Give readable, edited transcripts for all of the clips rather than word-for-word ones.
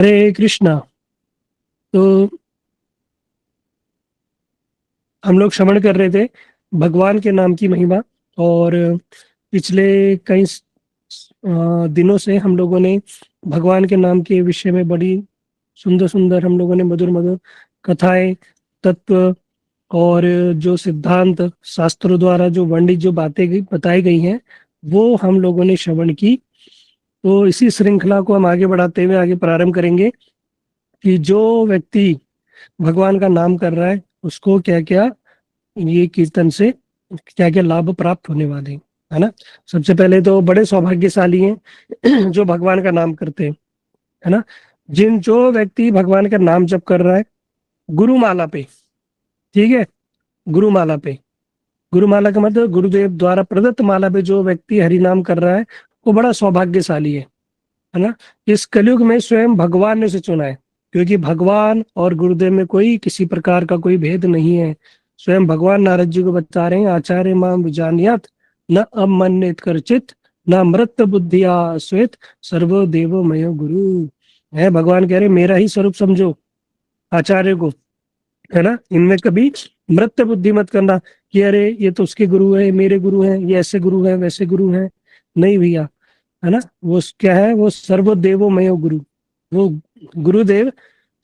हरे कृष्णा। तो हम लोग श्रवण कर रहे थे भगवान के नाम की महिमा। और पिछले कई दिनों से हम लोगों ने भगवान के नाम के विषय में बड़ी सुंदर सुंदर हम लोगों ने मधुर मधुर कथाएं, तत्व और जो सिद्धांत शास्त्रों द्वारा जो वर्णित जो बातें बताई गई हैं वो हम लोगों ने श्रवण की। तो इसी श्रृंखला को हम आगे बढ़ाते हुए आगे प्रारंभ करेंगे कि जो व्यक्ति भगवान का नाम कर रहा है उसको क्या क्या ये कीर्तन से क्या क्या लाभ प्राप्त होने वाले हैं, है ना। सबसे पहले तो बड़े सौभाग्यशाली हैं जो भगवान का नाम करते हैं, है ना। जिन जो व्यक्ति भगवान का नाम जप कर रहा है गुरुमाला पे, ठीक है, गुरुमाला पे, गुरुमाला का मतलब गुरुदेव द्वारा प्रदत्त माला पे जो व्यक्ति हरि नाम कर रहा है वो बड़ा सौभाग्यशाली है ना। इस कलयुग में स्वयं भगवान ने उसे चुना है, क्योंकि भगवान और गुरुदेव में कोई किसी प्रकार का कोई भेद नहीं है। स्वयं भगवान नारद जी को बता रहे हैं, आचार्य माम विजानियात न अमन्यत करचित न मृत बुद्धिया श्वेत सर्वो देवो मय गुरु। है भगवान कह रहे मेरा ही स्वरूप समझो आचार्य को, है ना। इनमें कभी मृत बुद्धि मत करना कि अरे ये तो उसके गुरु है, मेरे गुरु हैं, ये ऐसे गुरु है वैसे गुरु हैं। नहीं भैया, है ना। वो क्या है, वो सर्वदेवमय गुरु, वो गुरुदेव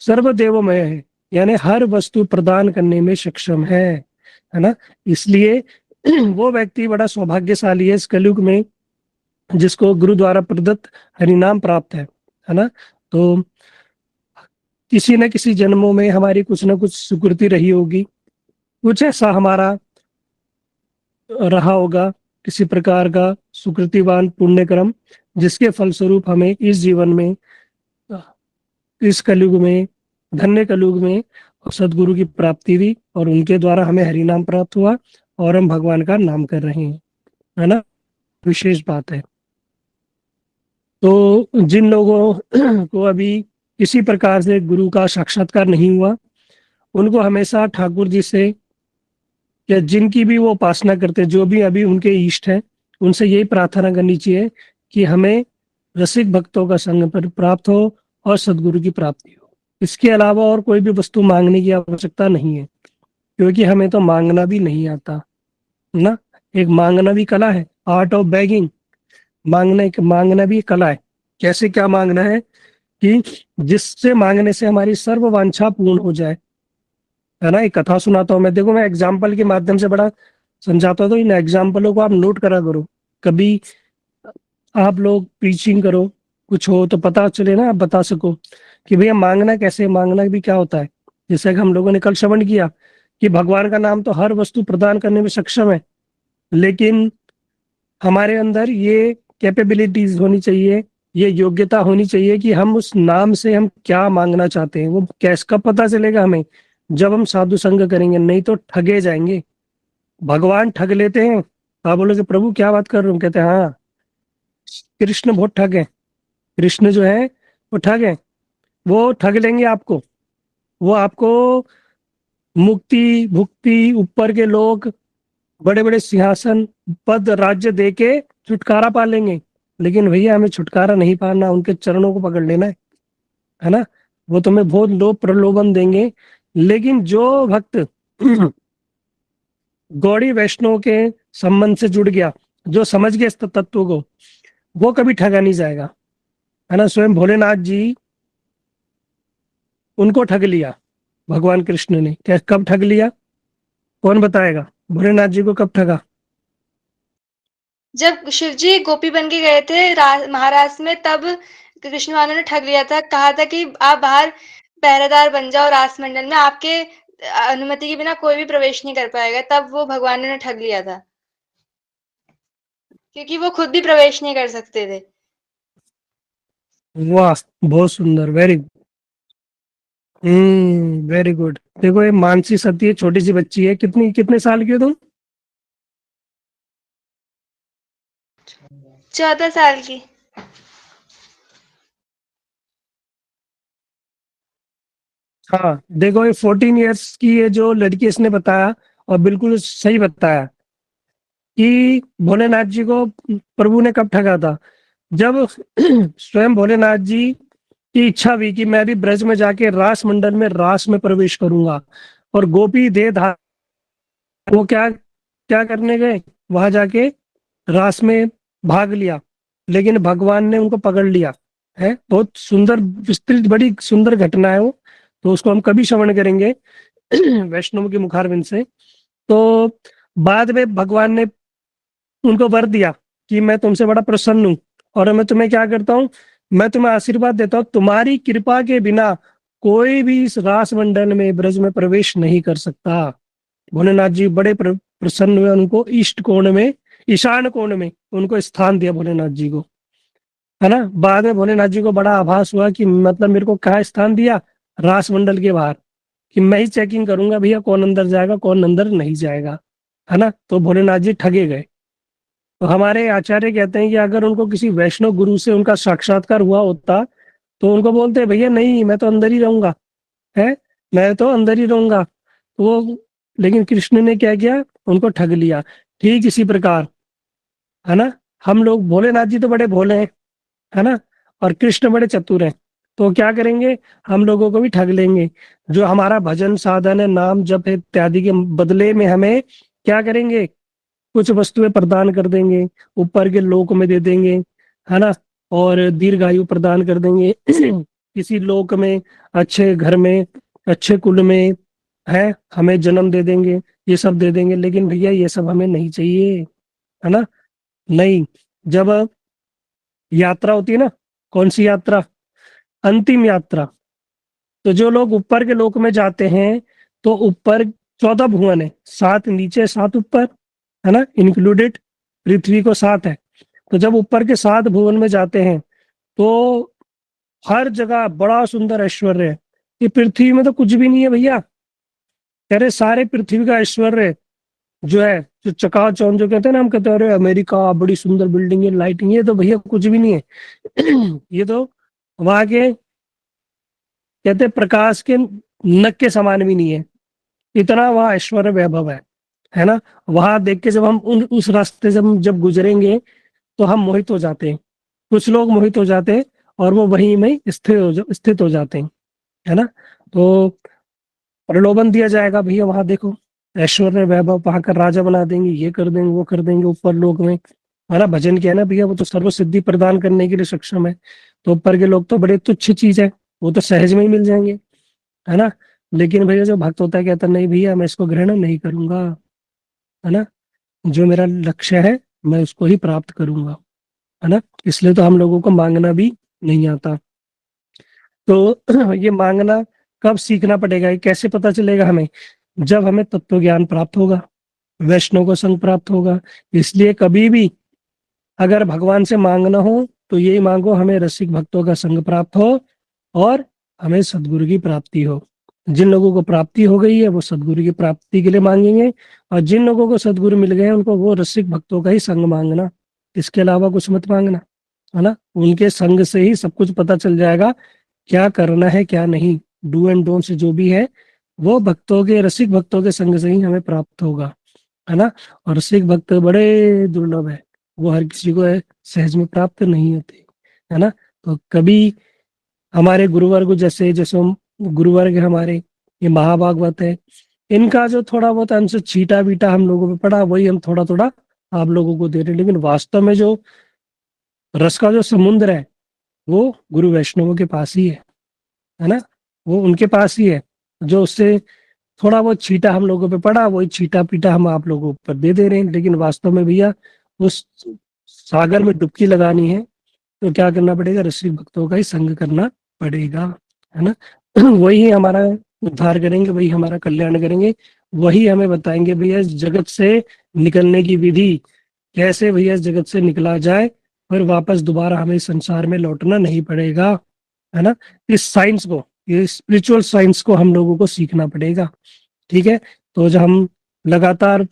सर्वदेवमय है, यानी हर वस्तु प्रदान करने में सक्षम है ना। इसलिए वो व्यक्ति बड़ा सौभाग्यशाली है इस कलयुग में जिसको गुरु द्वारा प्रदत्त हरिनाम प्राप्त है ना। तो किसी न किसी जन्मों में हमारी कुछ न कुछ सुकृति रही होगी, कुछ ऐसा हमारा रहा होगा, किसी प्रकार का सुकृतिवान पुण्यक्रम, जिसके फलस्वरूप हमें इस जीवन में, इस कलयुग में, धन्य कलयुग में सदगुरु की प्राप्ति हुई और उनके द्वारा हमें हरि नाम प्राप्त हुआ और हम भगवान का नाम कर रहे हैं, है ना। विशेष बात है। तो जिन लोगों को अभी किसी प्रकार से गुरु का साक्षात्कार नहीं हुआ उनको हमेशा ठाकुर जी से या जिनकी भी वो उपासना करते हैं, जो भी अभी उनके इष्ट हैं, उनसे यही प्रार्थना करनी चाहिए कि हमें रसिक भक्तों का संग पर प्राप्त हो और सदगुरु की प्राप्ति हो। इसके अलावा और कोई भी वस्तु मांगने की आवश्यकता नहीं है, क्योंकि हमें तो मांगना भी नहीं आता ना। एक मांगना भी कला है, आर्ट ऑफ बैगिंग। मांगना भी एक कला है। कैसे क्या मांगना है कि जिससे मांगने से हमारी सर्व वांछा पूर्ण हो जाए, है ना। एक कथा सुनाता हूँ मैं, देखो मैं एग्जाम्पल के माध्यम से बड़ा समझाता हूँ, तो इन एग्जाम्पलों को आप नोट करा करो। कभी आप लोग प्रीचिंग करो, कुछ हो तो पता चले ना, आप बता सको कि भैया मांगना कैसे, मांगना भी क्या होता है। जैसे कि हम लोगों ने कल श्रवण किया कि भगवान का नाम तो हर वस्तु प्रदान करने में सक्षम है, लेकिन हमारे अंदर ये कैपेबिलिटीज होनी चाहिए, ये योग्यता होनी चाहिए कि हम उस नाम से हम क्या मांगना चाहते हैं। वो कैसे कब पता चलेगा हमें, जब हम साधु संग करेंगे, नहीं तो ठगे जाएंगे। भगवान ठग लेते हैं। आप बोलोगे प्रभु क्या बात कर रहे हो, कहते हैं हाँ, कृष्ण बहुत ठग है। कृष्ण जो है वो ठग है, वो ठग लेंगे आपको। वो आपको मुक्ति भुक्ति, ऊपर के लोग, बड़े बड़े सिंहासन, पद, राज्य देके छुटकारा पा लेंगे। लेकिन भैया हमें छुटकारा नहीं पाना, उनके चरणों को पकड़ लेना है ना। वो तुम्हें बहुत लोभ प्रलोभन देंगे, लेकिन जो भक्त गौड़ी वैष्णव के संबंध से जुड़ गया, जो समझ गया इस तत्व को, वो कभी ठगा नहीं जाएगा, है ना। स्वयं भोलेनाथ जी, उनको ठग लिया भगवान कृष्ण ने। क्या कब ठग लिया, कौन बताएगा भोलेनाथ जी को कब ठगा। जब शिवजी गोपी बन के गए थे महाराष्ट्र में, तब कृष्ण भगवान ने ठग लिया था। कहा था कि आप बाहर पहरेदार बन जाओ रास मंडल में, आपके अनुमति के बिना कोई भी प्रवेश नहीं कर पाएगा। तब वो भगवान ने ठग लिया था, क्योंकि वो खुद भी प्रवेश नहीं कर सकते थे। वाह, बहुत सुंदर, वेरी, वेरी गुड। देखो ये मानसी सती है, छोटी सी बच्ची है, कितनी कितने साल की हो तुम। 14 साल की। हाँ देखो ये 14 ईयर्स की ये जो लड़की, इसने बताया और बिल्कुल सही बताया कि भोलेनाथ जी को प्रभु ने कब ठगा था। जब स्वयं भोलेनाथ जी की इच्छा हुई कि मैं भी ब्रज में जाके रास मंडल में रास में प्रवेश करूंगा। और गोपी दे धा वो क्या क्या करने गए, वहां जाके रास में भाग लिया, लेकिन भगवान ने उनको पकड़ लिया। है बहुत सुंदर, विस्तृत, बड़ी सुंदर घटना है वो। तो उसको हम कभी श्रवण करेंगे वैष्णव के मुखारविंद से। तो बाद में भगवान ने उनको वर दिया कि मैं तुमसे बड़ा प्रसन्न हूं, और मैं तुम्हें क्या करता हूँ, मैं तुम्हें आशीर्वाद देता हूँ, तुम्हारी कृपा के बिना कोई भी इस रास मंडल में ब्रज में प्रवेश नहीं कर सकता। भोलेनाथ जी बड़े प्रसन्न हुए, उनको ईस्ट कोण में, ईशान कोण में उनको स्थान दिया भोलेनाथ जी को। है ना, बाद में भोलेनाथ जी को बड़ा आभास हुआ कि मतलब मेरे को कहाँ स्थान दिया, रास मंडल के बाहर, कि मैं ही चेकिंग करूंगा भैया कौन अंदर जाएगा कौन अंदर नहीं जाएगा। है ना, तो भोलेनाथ जी ठगे गए। तो हमारे आचार्य कहते हैं कि अगर उनको किसी वैष्णव गुरु से उनका साक्षात्कार हुआ होता, तो उनको बोलते भैया नहीं मैं तो अंदर ही रहूंगा, है, मैं तो अंदर ही रहूंगा। तो वो, लेकिन कृष्ण ने क्या किया, उनको ठग लिया। ठीक इसी प्रकार, है ना, हम लोग, भोलेनाथ जी तो बड़े भोले हैं, है ना, और कृष्ण बड़े चतुर हैं। तो क्या करेंगे, हम लोगों को भी ठग लेंगे। जो हमारा भजन साधन है, नाम जप है इत्यादि के बदले में हमें क्या करेंगे, कुछ वस्तुएं प्रदान कर देंगे, ऊपर के लोक में दे देंगे, है ना, और दीर्घायु प्रदान कर देंगे किसी लोक में, अच्छे घर में, अच्छे कुल में, है, हमें जन्म दे देंगे, ये सब दे देंगे। लेकिन भैया ये सब हमें नहीं चाहिए, है ना। नहीं, जब यात्रा होती है ना, कौन सी यात्रा, अंतिम यात्रा, तो जो लोग ऊपर के लोक में जाते हैं, तो ऊपर 14 भुवन है, 7 नीचे 7 ऊपर, है ना, इंक्लूडेड पृथ्वी को 7 है। तो जब ऊपर के 7 भुवन में जाते हैं, तो हर जगह बड़ा सुंदर ऐश्वर्य है। ये पृथ्वी में तो कुछ भी नहीं है भैया, कह रहे सारे पृथ्वी का ऐश्वर्य जो है, जो चकाचौंध, जो कहते हैं ना, हम कहते हैं अरे अमेरिका बड़ी सुंदर बिल्डिंग है, लाइटिंग, ये तो भैया कुछ भी नहीं है ये तो वहां के, कहते हैं प्रकाश के नक के समान भी नहीं है, इतना वहाँ ऐश्वर्य वैभव है ना। वहां देख के जब हम उस रास्ते से हम जब गुजरेंगे, तो हम मोहित हो जाते हैं, कुछ लोग मोहित हो जाते हैं, और वो वहीं में स्थित हो जाते हैं, है ना। तो प्रलोभन दिया जाएगा भैया, वहां देखो ऐश्वर्य वैभव, वहां का राजा बना देंगे, ये कर देंगे वो कर देंगे ऊपर लोग में। हमारा भजन क्या है ना भैया, वो तो सर्व सिद्धि प्रदान करने के लिए सक्षम है। तो ऊपर के लोग तो बड़े तुच्छ चीज है, वो तो सहज में ही मिल जाएंगे, है ना। लेकिन भैया जो भक्त होता है, कहता नहीं भैया मैं इसको ग्रहण नहीं करूंगा, है ना, जो मेरा लक्ष्य है मैं उसको ही प्राप्त करूंगा, है ना। इसलिए तो हम लोगों को मांगना भी नहीं आता। तो ये मांगना कब सीखना पड़ेगा, ये कैसे पता चलेगा हमें, जब हमें तत्व ज्ञान प्राप्त होगा, वैष्णव को संग प्राप्त होगा। इसलिए कभी भी अगर भगवान से मांगना हो, तो यही मांगो हमें रसिक भक्तों का संग प्राप्त हो, और हमें सदगुरु की प्राप्ति हो। जिन लोगों को प्राप्ति हो गई है वो सदगुरु की प्राप्ति के लिए मांगेंगे, और जिन लोगों को सदगुरु मिल गए हैं उनको वो रसिक भक्तों का ही संग मांगना, इसके अलावा कुछ मत मांगना, है ना। उनके संग से ही सब कुछ पता चल जाएगा, क्या करना है क्या नहीं, डू एंड डोंट से जो भी है, वो भक्तों के, रसिक भक्तों के संग से ही हमें प्राप्त होगा, है ना। और रसिक भक्त बड़े दुर्लभ है, वो हर किसी को सहज में प्राप्त नहीं होते, है ना। तो कभी हमारे गुरुवर्ग, जैसे जैसे हम गुरुवर्ग है हमारे, ये महाभागवत है, इनका जो थोड़ा बहुत अंश छीटा बीटा हम लोगों पे पड़ा, वही हम थोड़ा थोड़ा आप लोगों को दे रहे हैं। लेकिन वास्तव में जो रस का जो समुद्र है, वो गुरु वैष्णवों के पास ही है ना, वो उनके पास ही है। जो उससे थोड़ा बहुत छीटा हम लोगों पे पड़ा, वही छीटा पीटा हम आप लोगों पर दे रहे हैं। लेकिन वास्तव में भैया उस सागर में डुबकी लगानी है, तो क्या करना पड़ेगा, रसिक भक्तों का ही संग करना पड़ेगा, है ना। वही हमारा उद्धार करेंगे, वही हमारा कल्याण करेंगे, वही हमें बताएंगे भैया इस जगत से निकलने की विधि, कैसे भैया इस जगत से निकला जाए, फिर वापस दोबारा हमें इस संसार में लौटना नहीं पड़ेगा, है ना। इस साइंस को, ये स्पिरिचुअल साइंस को हम लोगों को सीखना पड़ेगा, ठीक है। तो जब हम लगातार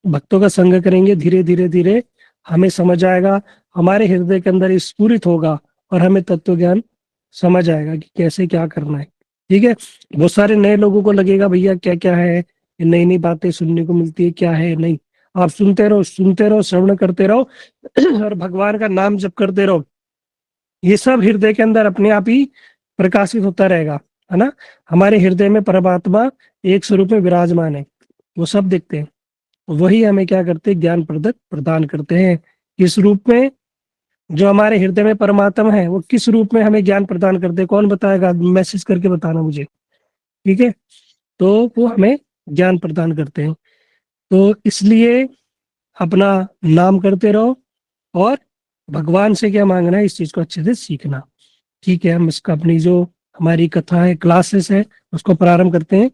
भक्तों का संग करेंगे, धीरे धीरे धीरे हमें समझ आएगा, हमारे हृदय के अंदर स्फुरित होगा, और हमें तत्व ज्ञान समझ आएगा कि कैसे क्या करना है, ठीक है। बहुत सारे नए लोगों को लगेगा भैया क्या क्या है, नई नई बातें सुनने को मिलती है, क्या है नहीं। आप सुनते रहो, श्रवण करते रहो और भगवान का नाम जप करते रहो, ये सब हृदय के अंदर अपने आप ही प्रकाशित होता रहेगा, है ना। हमारे हृदय में परमात्मा एक स्वरूप में विराजमान है, वो सब देखते हैं। वही हमें क्या करते हैं, ज्ञान प्रदान करते हैं। किस रूप में? जो हमारे हृदय में परमात्मा है वो किस रूप में हमें ज्ञान प्रदान करते हैं, कौन बताएगा? मैसेज करके बताना मुझे, ठीक है। तो वो हमें ज्ञान प्रदान करते हैं। तो इसलिए अपना नाम करते रहो, और भगवान से क्या मांगना है, इस चीज को अच्छे से सीखना। ठीक है, हम इसका अपनी जो हमारी कथा है, क्लासेस है, उसको प्रारंभ करते हैं।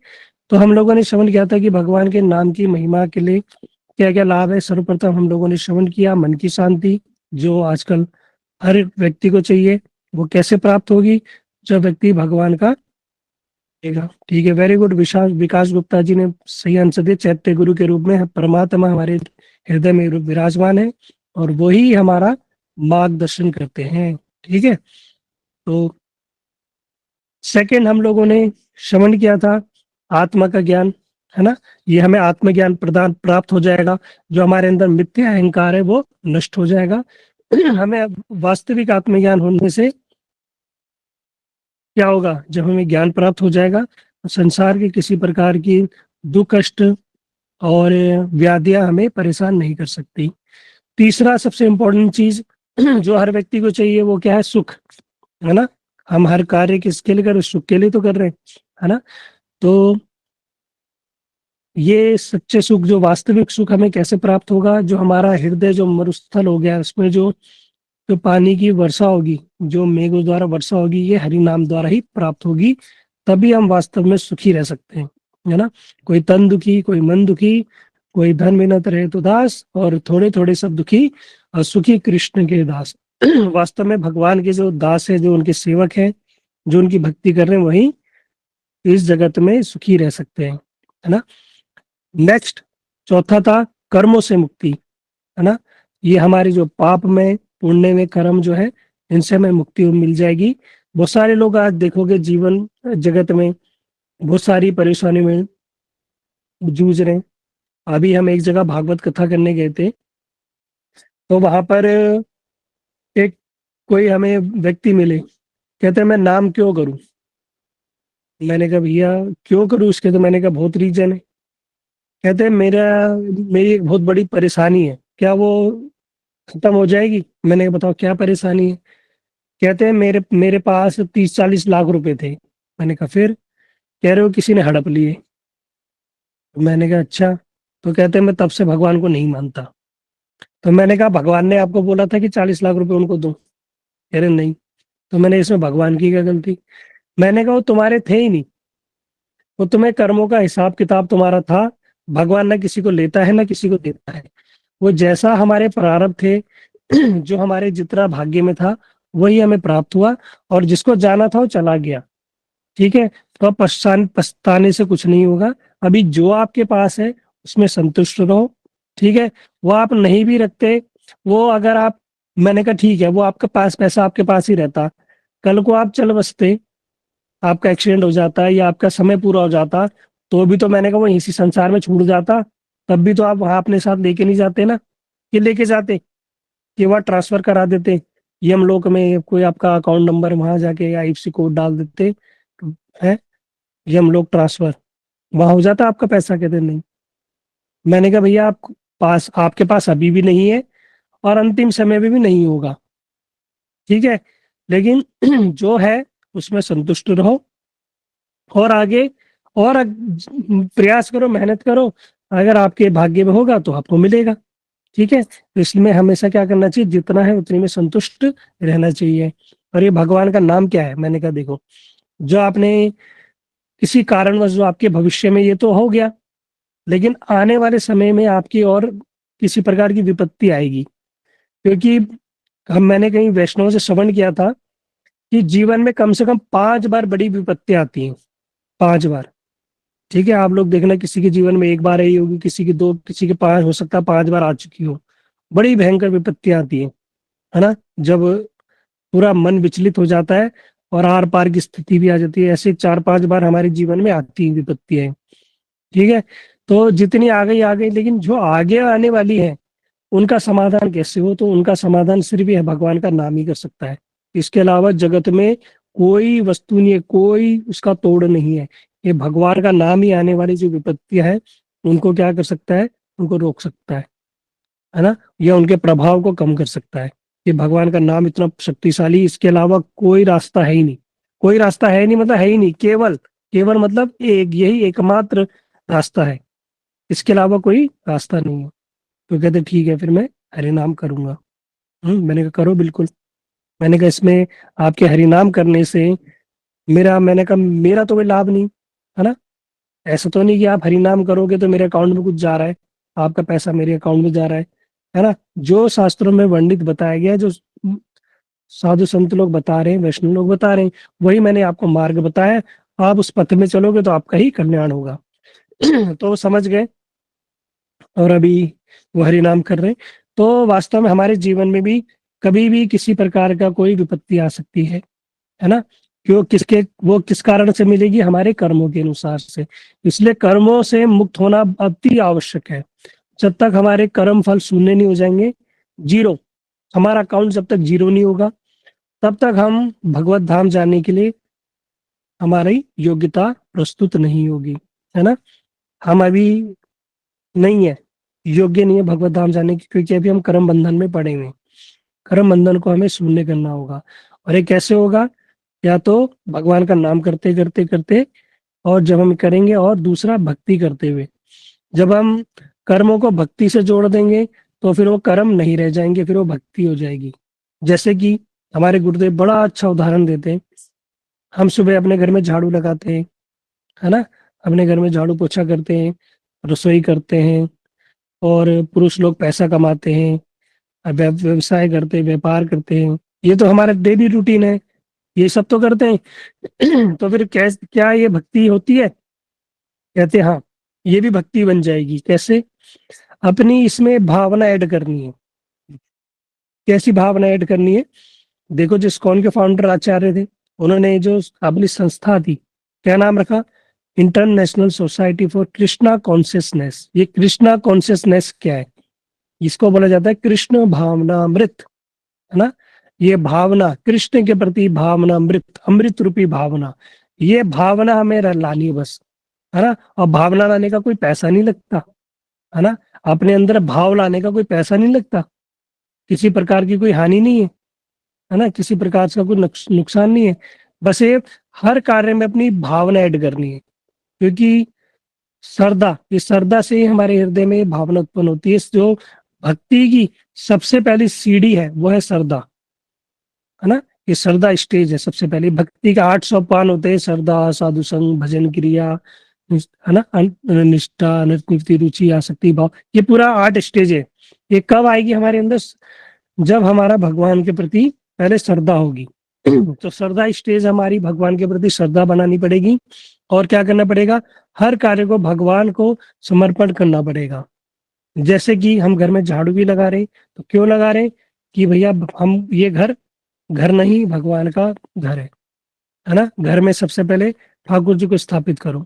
तो हम लोगों ने श्रवण किया था कि भगवान के नाम की महिमा के लिए क्या क्या लाभ है। सर्वप्रथम हम लोगों ने श्रवण किया मन की शांति, जो आजकल हर व्यक्ति को चाहिए। वो कैसे प्राप्त होगी? जब व्यक्ति भगवान का देगा। ठीक है, वेरी गुड। विशाल विकास गुप्ता जी ने सही आंसर दिया। चैत्य गुरु के रूप में परमात्मा हमारे हृदय में विराजमान है, और वही हमारा मार्गदर्शन करते हैं। ठीक है, तो सेकंड हम लोगों ने श्रवण किया था आत्मा का ज्ञान, है ना। ये हमें आत्मज्ञान प्रदान प्राप्त हो जाएगा। जो हमारे अंदर मिथ्या अहंकार है वो नष्ट हो जाएगा। हमें अब वास्तविक आत्मज्ञान होने से क्या होगा? जब हमें ज्ञान प्राप्त हो जाएगा तो संसार के किसी प्रकार की दुख कष्ट और व्याधियां हमें परेशान नहीं कर सकती। तीसरा सबसे इम्पोर्टेंट चीज जो हर व्यक्ति को चाहिए वो क्या है? सुख, है ना। हम हर कार्य किसके लिए कर रहे हैं? सुख के लिए तो कर रहे हैं, है ना। तो ये सच्चे सुख, जो वास्तविक सुख हमें कैसे प्राप्त होगा? जो हमारा हृदय जो मरुस्थल हो गया, उसमें जो पानी की वर्षा होगी, जो मेघों द्वारा वर्षा होगी, ये हरि नाम द्वारा ही प्राप्त होगी। तभी हम वास्तव में सुखी रह सकते हैं, है ना। कोई तन दुखी, कोई मन दुखी, कोई धन बिनत रहे तो दास, और थोड़े थोड़े सब दुखी और सुखी कृष्ण के दास। वास्तव में भगवान के जो दास है, जो उनके सेवक हैं, जो उनकी भक्ति कर रहे हैं, वही इस जगत में सुखी रह सकते हैं, है ना। नेक्स्ट, चौथा था कर्मों से मुक्ति, है ना। ये हमारे जो पाप में, पुण्य में कर्म जो है, इनसे हमें मुक्ति मिल जाएगी। बहुत सारे लोग आज देखोगे जीवन जगत में बहुत सारी परेशानी में जूझ रहे हैं। अभी हम एक जगह भागवत कथा करने गए थे, तो वहां पर एक कोई हमें व्यक्ति मिले, कहते हैं मैं नाम क्यों करूं? मैंने कहा भैया क्यों करूं इसके? तो मैंने कहा बहुत रीजन है। कहते हैं मेरी एक बहुत बड़ी परेशानी है, क्या वो खत्म हो जाएगी? मैंने कहा बताओ क्या परेशानी है? कहते हैं मेरे मेरे पास 30-40 लाख रुपए थे। मैंने कहा फिर? कह रहे हो किसी ने हड़प लिए। मैंने कहा अच्छा। तो कहते हैं मैं तब से भगवान को नहीं मानता। तो मैंने कहा भगवान ने आपको बोला था कि 40 लाख रुपए उनको दो? कह रहे नहीं। तो मैंने इसमें भगवान की क्या गलती? मैंने कहा वो तुम्हारे थे ही नहीं, वो तुम्हें कर्मों का हिसाब किताब तुम्हारा था। भगवान ना किसी को लेता है ना किसी को देता है। वो जैसा हमारे प्रारब्ध थे, जो हमारे जितना भाग्य में था वही हमें प्राप्त हुआ, और जिसको जाना था वो चला गया। ठीक है, तो अब पछताने से कुछ नहीं होगा। अभी जो आपके पास है उसमें संतुष्ट रहो। ठीक है, वो आप नहीं भी रखते, वो अगर आप, मैंने कहा ठीक है, वो आपके पास पैसा आपके पास ही रहता, कल को आप चल बसते, आपका एक्सीडेंट हो जाता है या आपका समय पूरा हो जाता, तो भी तो मैंने कहा वो इसी संसार में छूट जाता। तब भी तो आप वहां अपने साथ लेके नहीं जाते ना, कि लेके जाते, कि वहाँ ट्रांसफर करा देते यमलोक में, कोई आपका अकाउंट नंबर वहां जाके आईएफएससी कोड डाल देते, है, यमलोक ट्रांसफर, वहां हो जाता आपका पैसा। कहते नहीं। मैंने कहा भैया आपके पास अभी भी नहीं है, और अंतिम समय में भी नहीं होगा। ठीक है, लेकिन जो है उसमें संतुष्ट रहो, और आगे और प्रयास करो, मेहनत करो। अगर आपके भाग्य में होगा तो आपको मिलेगा। ठीक है, तो इसमें हमेशा क्या करना चाहिए? जितना है उतने में संतुष्ट रहना चाहिए। और ये भगवान का नाम क्या है? मैंने कहा देखो, जो आपने किसी कारणवश, जो आपके भविष्य में ये तो हो गया, लेकिन आने वाले समय में आपकी और किसी प्रकार की विपत्ति आएगी। क्योंकि मैंने कहीं वैष्णव से श्रवण किया था कि जीवन में कम से कम 5 बार बड़ी विपत्ति आती हैं, 5 बार। ठीक है, आप लोग देखना, किसी के जीवन में एक बार आई होगी, किसी की दो, किसी के 5, हो सकता है 5 बार आ चुकी हो। बड़ी भयंकर विपत्तियां आती है ना। जब पूरा मन विचलित हो जाता है और आर पार की स्थिति भी आ जाती है, ऐसे 4-5 बार हमारे जीवन में आती है विपत्तियां। ठीक है, तो जितनी आ गई, लेकिन जो आगे आने वाली है उनका समाधान कैसे हो? तो उनका समाधान सिर्फ यह भगवान का नाम ही कर सकता है। इसके अलावा जगत में कोई वस्तु नहीं है, कोई उसका तोड़ नहीं है। ये भगवान का नाम ही आने वाली जो विपत्तियां है उनको क्या कर सकता है, उनको रोक सकता है ना, या उनके प्रभाव को कम कर सकता है। ये भगवान का नाम इतना शक्तिशाली, इसके अलावा कोई रास्ता है ही नहीं। कोई रास्ता है नहीं मतलब है ही नहीं, केवल केवल मतलब एक यही एकमात्र रास्ता है, इसके अलावा कोई रास्ता नहीं है। तो कहते ठीक है फिर मैं हरि नाम करूंगा। मैंने कहा करो बिल्कुल। मैंने कहा इसमें आपके हरि नाम करने से मैंने कहा मेरा तो कोई लाभ नहीं, है ना। ऐसा तो नहीं कि आप हरि नाम करोगे तो मेरे अकाउंट में कुछ जा रहा है, आपका पैसा मेरे अकाउंट में जा रहा है ना। जो शास्त्रों में वर्णित बताया गया है, जो साधु संत लोग बता रहे हैं, वैष्णव लोग बता रहे हैं, वही मैंने आपको मार्ग बताया। आप उस पथ में चलोगे तो आपका ही कल्याण होगा। तो वो समझ गए और अभी वो हरि नाम कर रहे हैं। तो वास्तव में हमारे जीवन में भी कभी भी किसी प्रकार का कोई विपत्ति आ सकती है ना। क्यों, किसके, वो किस कारण से मिलेगी, हमारे कर्मों के अनुसार से। इसलिए कर्मों से मुक्त होना अति आवश्यक है। जब तक हमारे कर्म फल शून्य नहीं हो जाएंगे, जीरो, हमारा अकाउंट जब तक जीरो नहीं होगा, तब तक हम भगवत धाम जाने के लिए हमारी योग्यता प्रस्तुत नहीं होगी, है ना। हम अभी नहीं है, योग्य नहीं है भगवत धाम जाने की, क्योंकि अभी हम कर्म बंधन में पड़े हुए हैं। कर्म बंधन को हमें शून्य करना होगा। और ये कैसे होगा, या तो भगवान का नाम करते करते करते, और जब हम करेंगे, और दूसरा भक्ति करते हुए। जब हम कर्मों को भक्ति से जोड़ देंगे तो फिर वो कर्म नहीं रह जाएंगे, फिर वो भक्ति हो जाएगी। जैसे कि हमारे गुरुदेव बड़ा अच्छा उदाहरण देते हैं। हम सुबह अपने घर में झाड़ू लगाते हैं, है ना, अपने घर में झाड़ू पोछा करते हैं, रसोई करते हैं, और पुरुष लोग पैसा कमाते हैं, व्यवसाय करते हैं, व्यापार करते हैं। ये तो हमारा डेली रूटीन है, ये सब तो करते हैं। तो फिर क्या ये भक्ति होती है? कहते हैं हाँ, ये भी भक्ति बन जाएगी। कैसे? अपनी इसमें भावना ऐड करनी है। कैसी भावना ऐड करनी है? देखो, जिस कौन के फाउंडर आचार्य थे, उन्होंने जो अपनी संस्था थी, क्या नाम रखा? International society for Krishna consciousness. ये कृष्णा कॉन्शियसनेस क्या है? इसको बोला जाता है कृष्ण भावनामृत, है ना। ये भावना, कृष्ण के प्रति भावना, अमृत, अमृत रूपी भावना, ये भावना हमें लानी है बस, है ना। और भावना लाने का कोई पैसा नहीं लगता, है ना। अपने अंदर भाव लाने का कोई पैसा नहीं लगता, किसी प्रकार की कोई हानि नहीं है ना, किसी प्रकार का कोई नुकसान नहीं है। बस ये हर कार्य में अपनी भावना ऐड करनी है, क्योंकि श्रद्धा, इस श्रद्धा से ही हमारे हृदय में भावना उत्पन्न होती है। जो भक्ति की सबसे पहली सीढ़ी है वो है श्रद्धा, है ना। ये श्रद्धा स्टेज है। सबसे पहले भक्ति का 8 सोपान होते हैं: श्रद्धा, साधु संग, भजन क्रिया, है ना, निष्ठा, निवृत्ति, रुचि, आसक्ति, भाव। ये पूरा 8 स्टेज है। ये कब आएगी हमारे अंदर? जब हमारा भगवान के प्रति पहले श्रद्धा होगी। तो श्रद्धा स्टेज हमारी, भगवान के प्रति श्रद्धा बनानी पड़ेगी। और क्या करना पड़ेगा? हर कार्य को भगवान को समर्पण करना पड़ेगा। जैसे कि हम घर में झाड़ू भी लगा रहे, तो क्यों लगा रहे? कि भैया हम ये घर घर नहीं, भगवान का घर है ना। घर में सबसे पहले ठाकुर जी को स्थापित करो।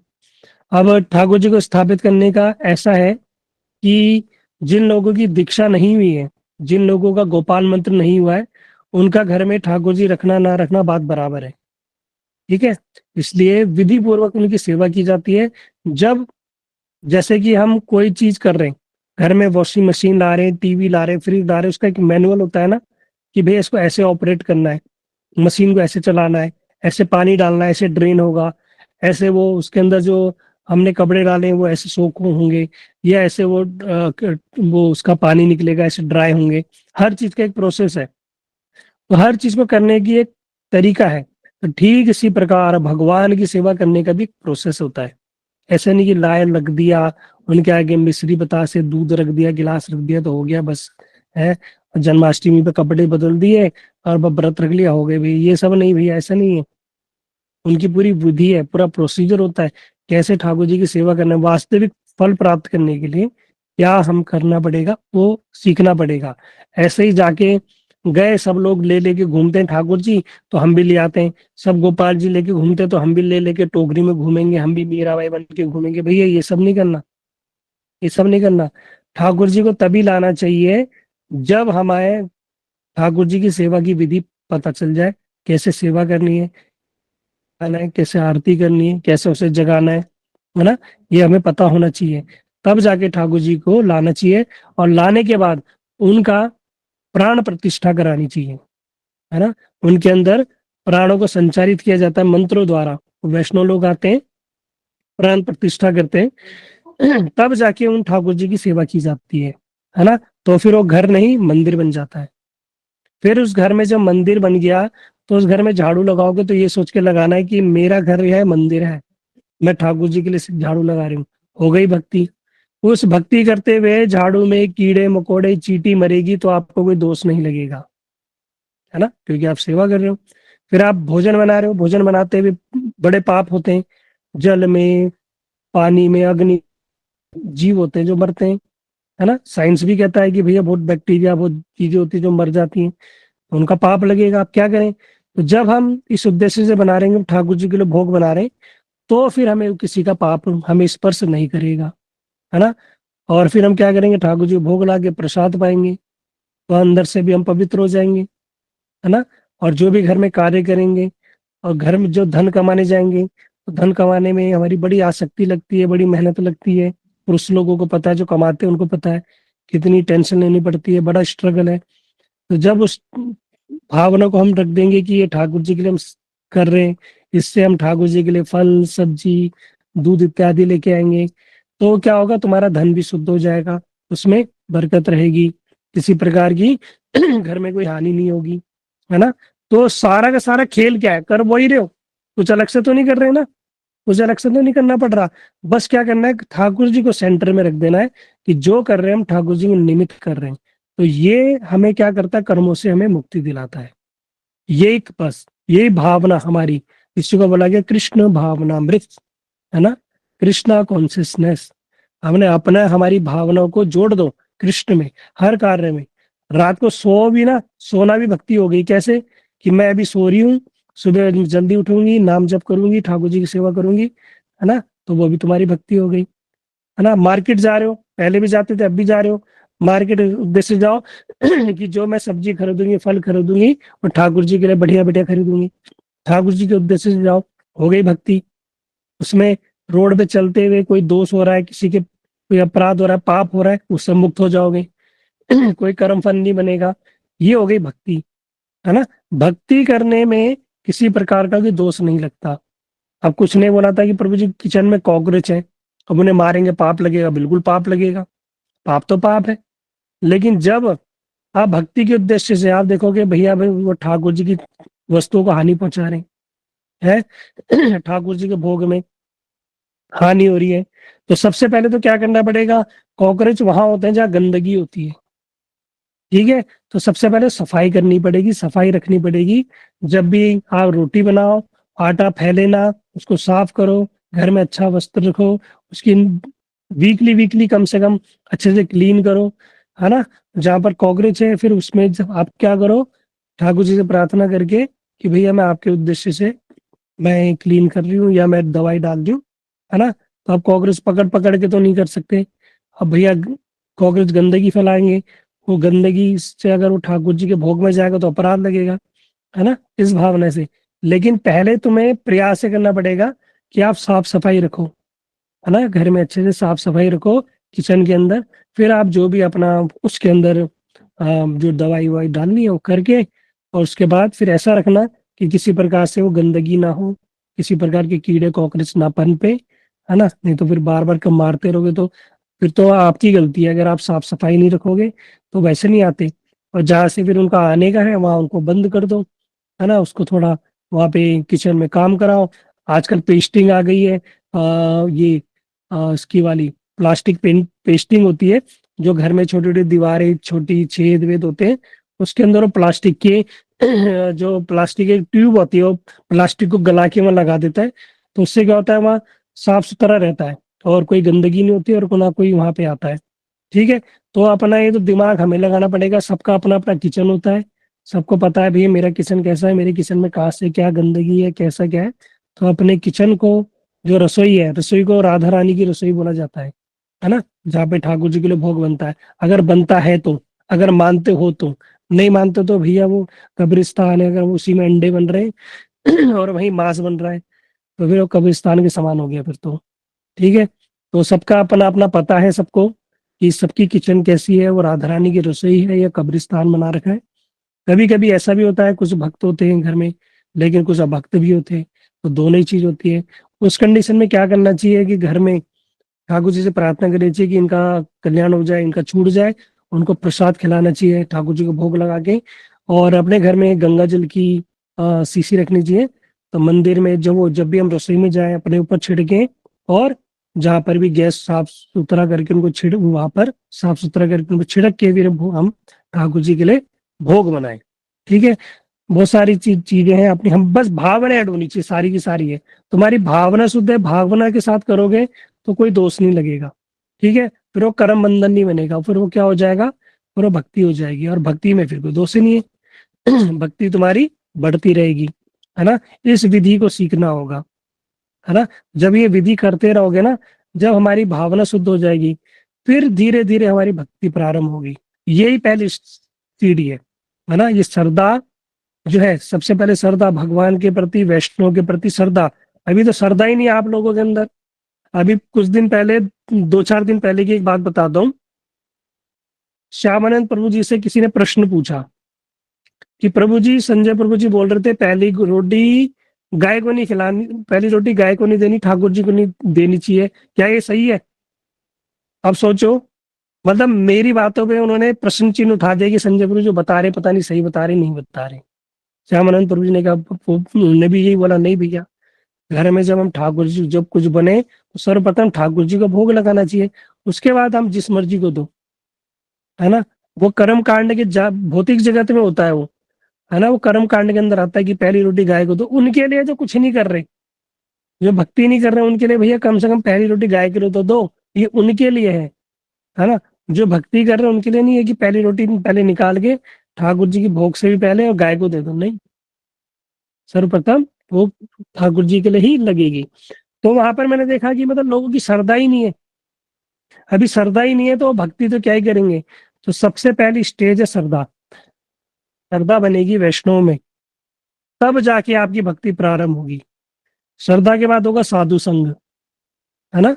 अब ठाकुर जी को स्थापित करने का ऐसा है कि जिन लोगों की दीक्षा नहीं हुई है, जिन लोगों का गोपाल मंत्र नहीं हुआ है, उनका घर में ठाकुर जी रखना ना रखना बात बराबर है, ठीक है। इसलिए विधि पूर्वक उनकी सेवा की जाती है। जब, जैसे कि हम कोई चीज कर रहे हैं, घर में वॉशिंग मशीन ला रहे हैं, टीवी ला रहे हैं, फ्रिज ला रहे हैं, उसका एक मैनुअल होता है ना, कि भैया इसको ऐसे ऑपरेट करना है, मशीन को ऐसे चलाना है, ऐसे पानी डालना है, ऐसे ड्रेन होगा, ऐसे वो उसके अंदर जो हमने कपड़े डाले हैं वो ऐसे सोख होंगे, या ऐसे वो उसका पानी निकलेगा, ऐसे ड्राई होंगे। हर चीज का एक प्रोसेस है। तो हर चीज को करने की एक तरीका है। तो ठीक इसी प्रकार भगवान की सेवा करने का भी प्रोसेस होता है। ऐसा नहीं कि लाए रख दिया, उनके आगे मिश्री बतासे दूध रख दिया, गिलास रख दिया तो हो गया बस, है। जन्माष्टमी पे कपड़े बदल दिए और व्रत रख लिया, हो गए भाई। ये सब नहीं भैया, ऐसा नहीं है। उनकी पूरी विधि है, पूरा प्रोसीजर होता है कैसे ठाकुर जी की सेवा करना है। वास्तविक फल प्राप्त करने के लिए क्या हम करना पड़ेगा, वो सीखना पड़ेगा। ऐसे ही जाके गए सब लोग ले लेके घूमते हैं ठाकुर जी, तो हम भी ले आते हैं। सब गोपाल जी लेके घूमते हैं, तो हम भी ले लेके टोकरी में घूमेंगे, हम भी मीराबाई बन के घूमेंगे। भैया ये सब नहीं करना, ये सब नहीं करना। ठाकुर जी को तभी लाना चाहिए जब हमारे ठाकुर जी की सेवा की विधि पता चल जाए, कैसे सेवा करनी है, है, कैसे आरती करनी है, कैसे उसे जगाना है ना, ये हमें पता होना चाहिए। तब जाके ठाकुर जी को लाना चाहिए, और लाने के बाद उनका प्राण प्रतिष्ठा करानी चाहिए, है ना। उनके अंदर प्राणों को संचारित किया जाता है मंत्रों द्वारा। वैष्णव लोग आते हैं, प्राण प्रतिष्ठा करते हैं, तब जाके उन ठाकुर जी की सेवा की जाती है ना। तो फिर वो घर नहीं मंदिर बन जाता है। फिर उस घर में जब मंदिर बन गया, तो उस घर में झाड़ू लगाओगे तो ये सोच के लगाना है कि मेरा घर यह मंदिर है, मैं ठाकुर जी के लिए सिर्फ झाड़ू लगा रही हूँ। हो गई भक्ति। उस भक्ति करते हुए झाड़ू में कीड़े मकोड़े चींटी मरेगी तो आपको कोई दोष नहीं लगेगा, है ना, क्योंकि आप सेवा कर रहे हो। फिर आप भोजन बना रहे हो, भोजन बनाते हुए बड़े पाप होते हैं। जल में, पानी में, अग्नि, जीव होते हैं जो मरते हैं, है ना। साइंस भी कहता है कि भैया बहुत बैक्टीरिया, बहुत चीजें होती है जो मर जाती हैं, तो उनका पाप लगेगा। आप क्या करें? तो जब हम इस उद्देश्य से बना रहे हैं, ठाकुर जी के लिए भोग बना रहे हैं, तो फिर हमें किसी का पाप हमें स्पर्श नहीं करेगा, है ना। और फिर हम क्या करेंगे? ठाकुर जी को भोग ला के प्रसाद पाएंगे, तो अंदर से भी हम पवित्र हो जाएंगे, है ना। और जो भी घर में कार्य करेंगे, और घर में जो धन कमाने जाएंगे, तो धन कमाने में हमारी बड़ी आसक्ति लगती है, बड़ी मेहनत लगती है। पुरुष लोगों को पता है, जो कमाते हैं उनको पता है कितनी टेंशन लेनी पड़ती है, बड़ा स्ट्रगल है। तो जब उस भावना को हम रख देंगे कि ये ठाकुर जी के लिए हम कर रहे हैं, इससे हम ठाकुर जी के लिए फल सब्जी दूध इत्यादि लेके आएंगे, तो क्या होगा? तुम्हारा धन भी शुद्ध हो जाएगा, उसमें बरकत रहेगी, किसी प्रकार की घर में कोई हानि नहीं होगी, है ना। तो सारा का सारा खेल क्या है? कर वो ही रहे हो, कुछ अलग से तो नहीं कर रहे ना, कुछ अलग से तो नहीं करना पड़ रहा। बस क्या करना है? ठाकुर जी को सेंटर में रख देना है कि जो कर रहे हैं हम ठाकुर जी को निमित्त कर रहे हैं। तो ये हमें क्या करता है? कर्मों से हमें मुक्ति दिलाता है। ये एक बस यही भावना हमारी, इसी को बोला गया कृष्ण भावनामृत, है ना। कृष्णा कॉन्सियसनेस, हमने अपना हमारी भावनाओं को जोड़ दो कृष्ण में, हर कार्य में। रात को सो भी ना, सोना भी भक्ति हो गई। कैसे? कि मैं अभी सो रही हूँ, सुबह जल्दी उठूंगी, नाम जप करूंगी, ठाकुर जी की सेवा करूंगी, है ना, तो वो भी तुम्हारी भक्ति हो गई, है ना। मार्केट जा रहे हो, पहले भी जाते थे अब भी जा रहे हो, मार्केट उद्देश्य से जाओ कि जो मैं सब्जी खरीदूंगी फल खरीदूंगी और ठाकुर जी के लिए बढ़िया बढ़िया खरीदूंगी, ठाकुर जी के उद्देश्य से जाओ, हो गई भक्ति। उसमें रोड पे चलते हुए कोई दोष हो रहा है, किसी के कोई अपराध हो रहा है, पाप हो रहा है, उससे मुक्त हो जाओगे। कोई कर्म फल नहीं बनेगा, ये हो गई भक्ति, है ना। भक्ति करने में किसी प्रकार का भी दोष नहीं लगता। अब कुछ ने बोला था कि प्रभु जी किचन में कॉकरोच है, अब उन्हें मारेंगे पाप लगेगा, बिल्कुल पाप लगेगा, पाप तो पाप है। लेकिन जब आप भक्ति के उद्देश्य से आप देखोगे भैया भाई वो ठाकुर जी की वस्तुओं को हानि पहुंचा रहे हैं, ठाकुर जी के भोग में हानि हो रही है, तो सबसे पहले तो क्या करना पड़ेगा? कॉकरोच वहां होते हैं जहाँ गंदगी होती है, ठीक है। तो सबसे पहले सफाई करनी पड़ेगी, सफाई रखनी पड़ेगी। जब भी आप रोटी बनाओ, आटा फैले ना, उसको साफ करो, घर में अच्छा वस्त्र रखो, उसकी वीकली वीकली कम से कम अच्छे से क्लीन करो, है ना। जहाँ पर कॉकरोच है फिर उसमें जब आप क्या करो? ठाकुर जी से प्रार्थना करके कि भैया मैं आपके उद्देश्य से मैं क्लीन कर रही हूँ या मैं दवाई डाल रही हूँ, है ना। तो आप कॉकरोच पकड़ पकड़ के तो नहीं कर सकते। अब भैया कॉकरोच गंदगी फैलाएंगे, वो गंदगी से अगर वो ठाकुर जी के भोग में जाएगा तो अपराध लगेगा, है ना, इस भावना से। लेकिन पहले तुम्हें प्रयास ये करना पड़ेगा कि आप साफ सफाई रखो, है ना, घर में अच्छे से साफ सफाई रखो, किचन के अंदर। फिर आप जो भी अपना उसके अंदर जो दवाई ववाई डालनी है वो करके, और उसके बाद फिर ऐसा रखना कि किसी प्रकार से वो गंदगी ना हो, किसी प्रकार के कीड़े कॉकरोच ना पनपे, है ना। नहीं तो फिर बार बार कब मारते रहोगे तो फिर तो आपकी गलती है, अगर आप साफ सफाई नहीं रखोगे तो वैसे नहीं आते। और जहाँ से फिर उनका आने का है वहां उनको बंद कर दो, है ना, उसको थोड़ा वहां पे किचन में काम कराओ। आजकल पेस्टिंग आ गई है, ये इसकी वाली प्लास्टिक पेस्टिंग होती है, जो घर में छोटी छोटी दीवारें छोटी छेद वेद होते हैं, उसके अंदर वो प्लास्टिक के जो प्लास्टिक की ट्यूब होती है वो प्लास्टिक को गला के वहां लगा देता है। तो उससे क्या होता है? वहाँ साफ सुथरा रहता है, और कोई गंदगी नहीं होती, और ना कोई वहां पे आता है, ठीक है। तो अपना ये तो दिमाग हमें लगाना पड़ेगा, सबका अपना अपना किचन होता है, सबको पता है भैया मेरा किचन कैसा है, मेरे किचन में कहाँ से क्या गंदगी है, कैसा क्या है। तो अपने किचन को, जो रसोई है, रसोई को राधा रानी की रसोई बोला जाता है ना, जहाँ पे ठाकुर जी के लिए भोग बनता है, अगर बनता है तो, अगर मानते हो तो। नहीं मानते तो भैया वो कब्रिस्तान है, अगर वो उसी में अंडे बन रहे हैं और वहीं मांस बन रहा है, तो फिर वो कब्रिस्तान के समान हो गया फिर तो। ठीक है, तो सबका अपना अपना पता है सबको कि सबकी किचन कैसी है, वो राधा रानी की रसोई है या कब्रिस्तान बना रखा है। कभी कभी ऐसा भी होता है, कुछ भक्त होते हैं घर में लेकिन कुछ अभक्त भी होते हैं, तो दोनों ही चीज होती है। उस कंडीशन में क्या करना चाहिए कि घर में ठाकुर जी से प्रार्थना करनी चाहिए कि इनका कल्याण हो जाए, इनका छूट जाए। उनको प्रसाद खिलाना चाहिए ठाकुर जी को भोग लगा के। और अपने घर में गंगा जल की शीशी रखनी चाहिए। तो मंदिर में जब भी हम रसोई में जाए अपने ऊपर छिड़के, और जहाँ पर भी गैस साफ सुथरा करके उनको छिड़ वहां पर साफ सुथरा करके उनको छिड़क के फिर हम ठाकुर जी के लिए भोग बनाए। ठीक है, बहुत सारी चीजें हैं अपनी, हम बस भावना ऐड होनी चाहिए, सारी की सारी है। तुम्हारी भावना शुद्ध है, भावना के साथ करोगे तो कोई दोष नहीं लगेगा। ठीक है, फिर वो कर्म बंधन नहीं बनेगा, फिर वो क्या हो जाएगा, फिर वो भक्ति हो जाएगी, और भक्ति में फिर कोई दोष ही नहीं है। भक्ति तुम्हारी बढ़ती रहेगी, है ना। इस विधि को सीखना होगा, है ना। जब ये विधि करते रहोगे ना, जब हमारी भावना शुद्ध हो जाएगी, फिर धीरे धीरे हमारी भक्ति प्रारंभ होगी। यही पहली सीढ़ी है ना। ये श्रद्धा जो है, सबसे पहले श्रद्धा भगवान के प्रति, वैष्णव के प्रति श्रद्धा। अभी तो श्रद्धा ही नहीं है आप लोगों के अंदर। अभी कुछ दिन पहले, 2-4 दिन पहले की एक बात बताता हूँ। श्यामानंद प्रभु जी से किसी ने प्रश्न पूछा कि प्रभु जी, संजय प्रभु जी बोल रहे थे पहली रोटी गाय को नहीं खिलानी, पहली रोटी गाय को नहीं देनी, ठाकुर जी को नहीं देनी चाहिए, क्या ये सही है? अब सोचो, मतलब मेरी बातों पे उन्होंने प्रश्न चिन्ह उठा दिया कि संजय प्रभु जो बता रहे पता नहीं सही बता रहे नहीं बता रहे। श्यामानंद प्रभु जी ने कहा, उन्होंने भी यही बोला, नहीं भैया, घर में जब हम ठाकुर जी जब कुछ बने तो सर्वप्रथम ठाकुर जी को भोग लगाना चाहिए, उसके बाद हम जिस मर्जी को दो, है ना। वो कर्म कांड के भौतिक जगत में होता है वो, है ना। वो कर्म कांड के अंदर आता है कि पहली रोटी गाय को दो। उनके लिए जो कुछ नहीं कर रहे, जो भक्ति नहीं कर रहे, उनके लिए भैया कम से कम पहली रोटी गाय के लिए तो दो। ये उनके लिए है ना। जो भक्ति कर रहे हैं उनके लिए नहीं है कि पहली रोटी पहले निकाल के ठाकुर जी की भोग से भी पहले और गाय को दे दो, नहीं। सर्वप्रथम वो ठाकुर जी के लिए ही लगेगी। तो वहां पर मैंने देखा कि मतलब लोगों की श्रद्धा ही नहीं है। अभी श्रद्धा ही नहीं है तो भक्ति तो क्या ही करेंगे। तो सबसे पहली स्टेज है श्रद्धा। श्रद्धा बनेगी वैष्णव में, तब जाके आपकी भक्ति प्रारंभ होगी। श्रद्धा के बाद होगा साधु संग, है ना।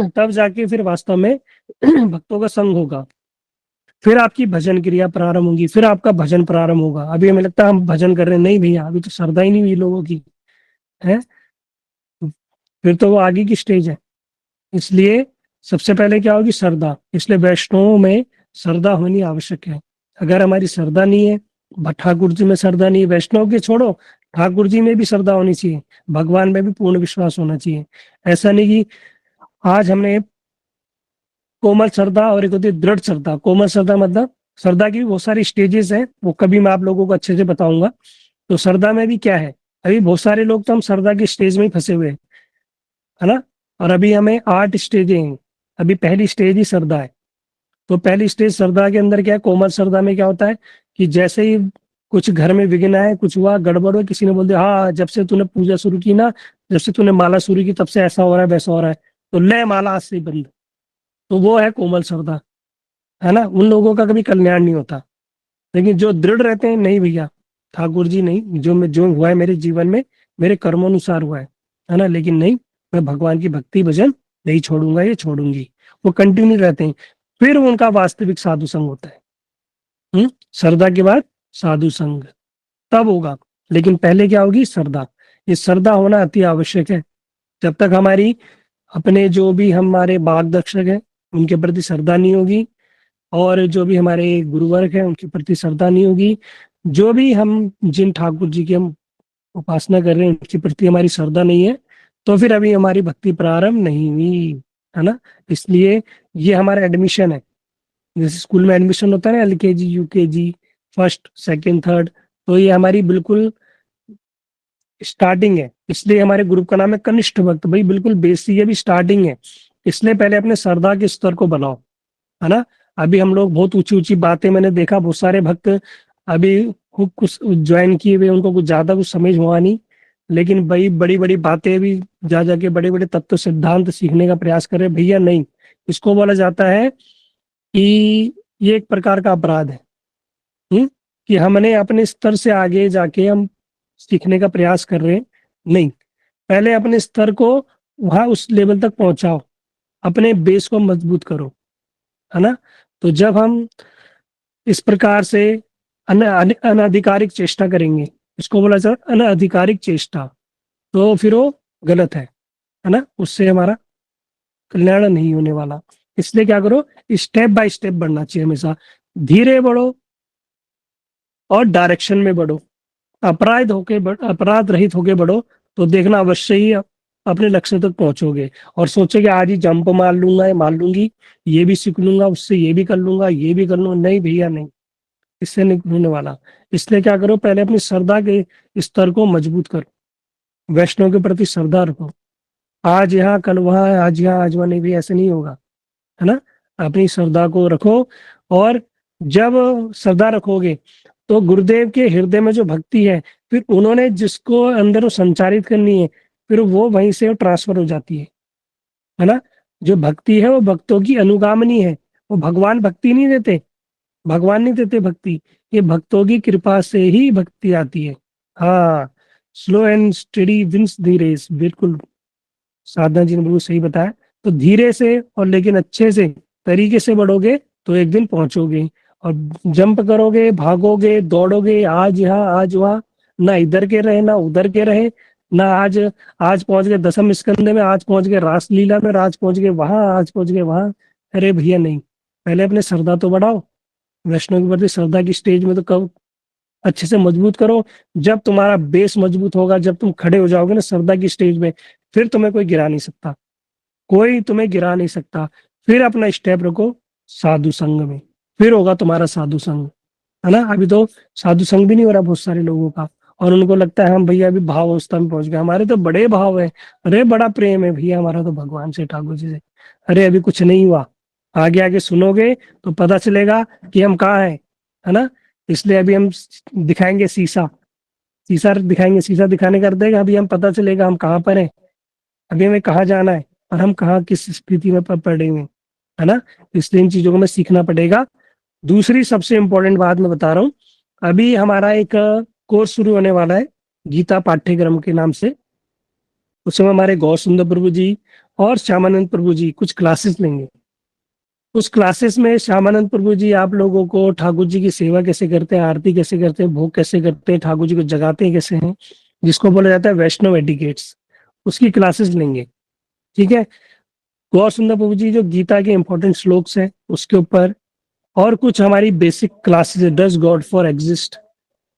तब जाके फिर वास्तव में भक्तों का संग होगा। फिर आपकी भजन क्रिया प्रारंभ होगी, फिर आपका भजन प्रारंभ होगा। अभी हमें लगता है हम भजन कर रहे हैं, नहीं भैया, अभी तो श्रद्धा ही नहीं हुई लोगों की, है। फिर तो वो आगे की स्टेज है। इसलिए सबसे पहले क्या होगी, श्रद्धा। इसलिए वैष्णव में श्रद्धा होनी आवश्यक है। अगर हमारी श्रद्धा नहीं है, ठाकुर जी में श्रद्धा नहीं है, वैष्णव के छोड़ो, ठाकुर जी में भी श्रद्धा होनी चाहिए, भगवान में भी पूर्ण विश्वास होना चाहिए। ऐसा नहीं कि आज हमने कोमल श्रद्धा और एक होती है दृढ़ श्रद्धा। कोमल श्रद्धा मतलब, श्रद्धा की भी बहुत सारी स्टेजेस हैं, वो कभी मैं आप लोगों को अच्छे से बताऊंगा। तो श्रद्धा में भी क्या है, अभी बहुत सारे लोग तो हम श्रद्धा की स्टेज में ही फंसे हुए हैं, है ना। और अभी हमें 8 स्टेजें हैं, अभी पहली स्टेज ही श्रद्धा है। तो पहली स्टेज श्रद्धा के अंदर क्या है, कोमल श्रद्धा में क्या होता है कि जैसे ही कुछ घर में विघ्न आए, कुछ हुआ, गड़बड़ हुआ, किसी ने बोल दिया हाँ जब से तूने पूजा शुरू की ना, जब से तूने माला शुरू की तब से ऐसा हो रहा है वैसा हो रहा है, तो ले माला आज से ही बंद। तो वो है कोमल श्रद्धा, है ना। उन लोगों का कभी कल्याण नहीं होता। लेकिन जो दृढ़ रहते हैं, नहीं भैया, ठाकुर जी नहीं, जो हुआ है मेरे जीवन में मेरे कर्मानुसार हुआ है ना, लेकिन नहीं, मैं भगवान की भक्ति भजन नहीं छोड़ूंगा, ये छोड़ूंगी, वो कंटिन्यू रहते हैं। फिर उनका वास्तविक साधु संग होता है। श्रद्धा के बाद साधु संग तब होगा, लेकिन पहले क्या होगी, श्रद्धा। ये श्रद्धा होना अति आवश्यक है। जब तक हमारी अपने जो भी हमारे मार्गदर्शक है उनके प्रति श्रद्धा नहीं होगी, और जो भी हमारे गुरुवर्ग है उनके प्रति श्रद्धा नहीं होगी, जो भी हम जिन ठाकुर जी की हम उपासना कर रहे हैं उनके प्रति हमारी श्रद्धा नहीं है, तो फिर अभी हमारी भक्ति प्रारंभ नहीं हुई, है ना। इसलिए ये हमारा एडमिशन है। जैसे स्कूल में एडमिशन होता है ना, LKG UKG, first second third, तो ये हमारी बिल्कुल स्टार्टिंग है। इसलिए हमारे ग्रुप का नाम है कनिष्ठ भक्त। भाई बिल्कुल बेसिक है, भी स्टार्टिंग है। इसलिए पहले अपने श्रद्धा के स्तर को बनाओ, है ना। अभी हम लोग बहुत ऊंची ऊंची बातें, मैंने देखा बहुत सारे भक्त अभी कुछ ज्वाइन किए हुए, उनको कुछ ज्यादा कुछ समझ हुआ नहीं, लेकिन भाई बड़ी बड़ी बातें भी जा जाके बड़े बड़े तत्व सिद्धांत सीखने का प्रयास कर रहे। भैया नहीं, इसको बोला जाता है कि ये एक प्रकार का अपराध है। कि हमने अपने स्तर से आगे जाके हम सीखने का प्रयास कर रहे हैं, नहीं। पहले अपने स्तर को वहां उस लेवल तक पहुंचाओ, अपने बेस को मजबूत करो, है ना। तो जब हम इस प्रकार से अनाधिकारिक चेष्टा करेंगे, इसको बोला जाता है अनाधिकारिक चेष्टा, तो फिर वो गलत है ना, उससे हमारा कल्याण नहीं होने वाला। इसलिए क्या करो, स्टेप बाय स्टेप बढ़ना चाहिए हमेशा, धीरे बढ़ो और डायरेक्शन में बढ़ो, अपराध रहित होके बढ़ो, तो देखना अवश्य ही अपने लक्ष्य तक पहुंचोगे। और सोचे कि आज ही जंप मार लूंगा या मार लूंगी, ये भी सीख लूंगा, उससे ये भी कर लूंगा, ये भी कर लूंगा, नहीं भैया नहीं, इससे नहीं होने वाला। इसलिए क्या करो, पहले अपनी श्रद्धा के स्तर को मजबूत करो, वैष्णव के प्रति श्रद्धा रखो, आज यहाँ कल वहाँ, आज यहाँ आज वहाँ, नहीं भी ऐसे नहीं होगा, है ना। अपनी श्रद्धा को रखो, और जब श्रद्धा रखोगे तो गुरुदेव के हृदय में जो भक्ति है, फिर उन्होंने जिसको अंदर वो संचारित करनी है, फिर वो वहीं से ट्रांसफर हो जाती है ना। जो भक्ति है वो भक्तों की अनुगामनी है, वो भगवान भक्ति नहीं देते, भगवान नहीं देते भक्ति, ये भक्तों की कृपा से ही भक्ति आती है। हाँ, slow and steady wins the race, बिल्कुल साधना जी ने बिल्कुल सही बताया। तो धीरे से और लेकिन अच्छे से तरीके से बढ़ोगे तो एक दिन पहुंचोगे। और जंप करोगे, भागोगे, दौड़ोगे, आज यहाँ आज वहाँ, ना इधर के रहे ना उधर के रहे, ना आज आज पहुंच गए दसम स्कंदे में, आज पहुंच गए रासलीला में, आज पहुंच गए वहां, आज पहुंच गए वहां। अरे भैया नहीं, पहले अपने श्रद्धा तो बढ़ाओ, वैष्णव के प्रति श्रद्धा की स्टेज में तो कब अच्छे से मजबूत करो। जब तुम्हारा बेस मजबूत होगा, जब तुम खड़े हो जाओगे ना श्रद्धा की स्टेज में, फिर तुम्हें कोई गिरा नहीं सकता, कोई तुम्हें गिरा नहीं सकता। फिर अपना स्टेप रखो साधु संग में, फिर होगा तुम्हारा साधु संग, है ना। अभी तो साधु संग भी नहीं हो रहा बहुत सारे लोगों का, और उनको लगता है हम भैया अभी भाव अवस्था में पहुंच गए, हमारे तो बड़े भाव है, अरे बड़ा प्रेम है भैया हमारा तो भगवान से, ठाकुर जी से। अरे अभी कुछ नहीं हुआ, आगे आगे सुनोगे तो पता चलेगा कि हम कहाँ हैं, है ना। इसलिए अभी हम दिखाएंगे शीशा, शीशा दिखाएंगे, शीशा दिखाने कर देगा, अभी हम पता चलेगा हम कहाँ पर हैं, अभी हमें कहाँ जाना है, और हम कहाँ किस स्थिति में पड़े हुए हैं, है ना। इसलिए इन चीजों को हमें सीखना पड़ेगा। दूसरी सबसे इंपॉर्टेंट बात मैं बता रहा हूँ, अभी हमारा एक कोर्स शुरू होने वाला है गीता पाठ्यक्रम के नाम से। उसमें हमारे गौर सुंदर प्रभु जी और श्यामानंद प्रभु जी कुछ क्लासेस लेंगे। उस क्लासेस में श्यामानंद प्रभु जी आप लोगों को ठाकुर जी की सेवा कैसे करते हैं, आरती कैसे करते हैं, भोग कैसे करते हैं, ठाकुर जी को जगाते हैं कैसे हैं, जिसको बोला जाता है वैष्णव एटिकेट्स, उसकी क्लासेस लेंगे। ठीक है, गौर सुंदर प्रभु जी जो गीता के इंपॉर्टेंट श्लोक्स हैं उसके ऊपर, और कुछ हमारी बेसिक क्लासेस है, does God for exist,